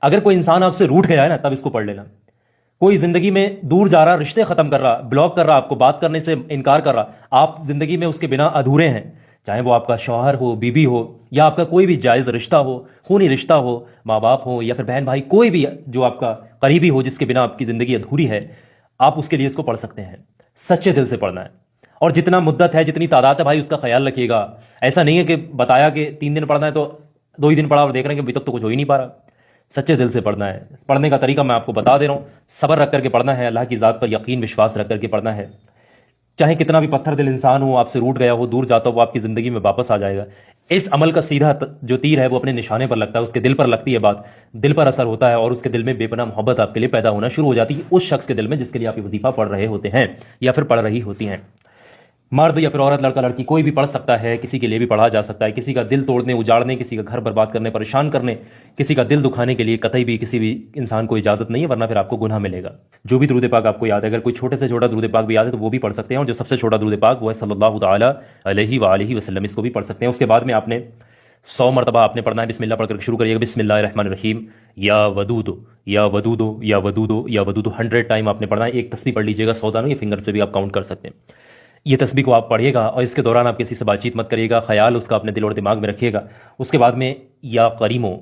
اگر کوئی انسان آپ سے روٹھ گیا ہے نا، تب اس کو پڑھ لینا۔ کوئی زندگی میں دور جا رہا، رشتے ختم کر رہا، بلاک کر رہا، آپ کو بات کرنے سے انکار کر رہا، آپ زندگی میں اس کے بنا ادھورے ہیں، چاہے وہ آپ کا شوہر ہو، بیوی ہو، یا آپ کا کوئی بھی جائز رشتہ ہو، خونی رشتہ ہو، ماں باپ ہو یا پھر بہن بھائی، کوئی بھی جو آپ کا قریبی ہو جس کے بنا آپ کی زندگی ادھوری ہے، آپ اس کے لیے اس کو پڑھ سکتے ہیں۔ سچے دل سے پڑھنا ہے، اور جتنا مدت ہے، جتنی تعداد ہے بھائی، اس کا خیال رکھیے گا۔ ایسا نہیں ہے کہ بتایا کہ 3 دن پڑھنا ہے تو 2 ہی دن پڑھا اور دیکھ رہے ہیں کہ ابھی تک تو کچھ ہو ہی نہیں پا رہا۔ سچے دل سے پڑھنا ہے۔ پڑھنے کا طریقہ میں آپ کو بتا دے رہا ہوں، صبر رکھ کر کے پڑھنا ہے، اللہ کی ذات پر یقین وشواس رکھ کر کے پڑھنا ہے۔ چاہے کتنا بھی پتھر دل انسان ہو، آپ سے روٹ گیا ہو، دور جاتا ہو، وہ آپ کی زندگی میں واپس آ جائے گا۔ اس عمل کا سیدھا جو تیر ہے وہ اپنے نشانے پر لگتا ہے، اس کے دل پر لگتی ہے بات، دل پر اثر ہوتا ہے، اور اس کے دل میں بے پناہ محبت آپ کے لیے پیدا ہونا شروع ہو جاتی ہے، اس شخص کے دل میں جس کے لیے آپ یہ وظیفہ پڑھ رہے ہوتے ہیں یا پھر پڑھ رہی ہوتی ہیں۔ مرد یا پھر عورت، لڑکا لڑکی، کوئی بھی پڑھ سکتا ہے، کسی کے لیے بھی پڑھا جا سکتا ہے۔ کسی کا دل توڑنے، اجاڑنے، کسی کا گھر برباد کرنے، پریشان کرنے، کسی کا دل دکھانے کے لیے قطعی بھی کسی بھی انسان کو اجازت نہیں ہے، ورنہ پھر آپ کو گناہ ملے گا۔ جو بھی درود پاک آپ کو یاد ہے، اگر کوئی چھوٹے سے چھوٹا درود پاک بھی یاد ہے تو وہ بھی پڑھ سکتے ہیں، اور جو سب سے چھوٹا درود پاک وہ ہے صلی اللہ تعالیٰ علیہ وآلہ وسلم، اس کو بھی پڑھ سکتے ہیں۔ اس کے بعد میں آپ نے 100 مرتبہ آپ نے پڑھنا ہے، بسم اللہ پڑھ کر شروع کریے گا، بسم اللہ الرحمن الرحیم، یا ودودو یا ودودو یا ودودو یا ودودو، 100 ٹائم آپ نے پڑھنا ہے۔ ایک تسبیح پڑھ لیجیے گا، 100 دانوں، یہ فنگر سے بھی آپ کاؤنٹ کر سکتے ہیں۔ یہ تسبیح کو آپ پڑھیے گا، اور اس کے دوران آپ کسی سے بات چیت مت کریے گا، خیال اس کا اپنے دل اور دماغ میں رکھیے گا۔ اس کے بعد میں یا کریمو،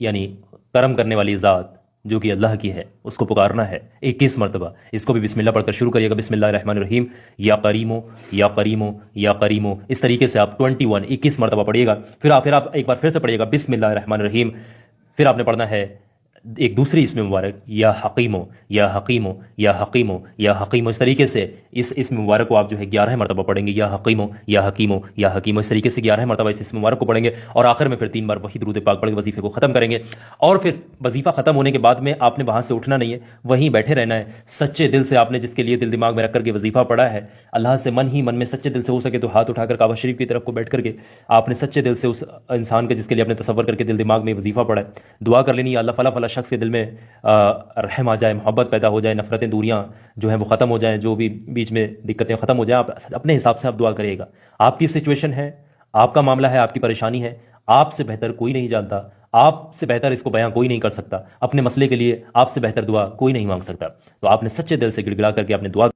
یعنی کرم کرنے والی ذات جو کہ اللہ کی ہے، اس کو پکارنا ہے 21 مرتبہ۔ اس کو بھی بسم اللہ پڑھ کر شروع کریے گا، بسم اللہ الرحمن الرحیم، یا کریمو یا کریمو یا کریمو، اس طریقے سے آپ 21 مرتبہ پڑھیے گا۔ پھر آپ ایک بار پھر سے پڑھیے گا، بسم اللہ الرحمن الرحیم۔ پھر آپ نے پڑھنا ہے ایک دوسری اسم مبارک، یا حکیمو یا حکیمو یا حکیمو یا حکیمو، اس طریقے سے اس اسم مبارک کو آپ جو ہے 11 مرتبہ پڑھیں گے، یا حکیمو یا حکیمو یا حکیمو، اس طریقے سے 11 مرتبہ اس اسم مبارک کو پڑھیں گے، اور آخر میں پھر 3 بار وہی درود پاک پڑھ کے وظیفے کو ختم کریں گے۔ اور پھر وظیفہ ختم ہونے کے بعد میں آپ نے وہاں سے اٹھنا نہیں ہے، وہیں بیٹھے رہنا ہے، سچے دل سے آپ نے جس کے لیے دل دماغ میں رکھ کر کے وظیفہ پڑھا ہے، اللہ سے من ہی من میں سچے دل سے، ہو سکے تو ہاتھ اٹھا کر کعبہ شریف کی طرف کو بیٹھ کر کے آپ نے سچے دل سے اس انسان کے جس کے لیے آپ نے تصور کر کے دل دماغ میں وظیفہ پڑھا ہے، دعا کر لینی ہے، اللہ فلاں فلاں شخص کے دل میں رحم آ جائے، محبت پیدا ہو جائے، نفرتیں دوریاں جو ہیں وہ ختم ہو جائیں، جو بھی بیچ میں دقتیں ختم ہو جائیں۔ آپ اپنے حساب سے آپ دعا کریے گا، آپ کی سچویشن ہے، آپ کا معاملہ ہے، آپ کی پریشانی ہے، آپ سے بہتر کوئی نہیں جانتا، آپ سے بہتر اس کو بیان کوئی نہیں کر سکتا، اپنے مسئلے کے لیے آپ سے بہتر دعا کوئی نہیں مانگ سکتا۔ تو آپ نے سچے دل سے گڑ گڑا کر کے آپ نے دعا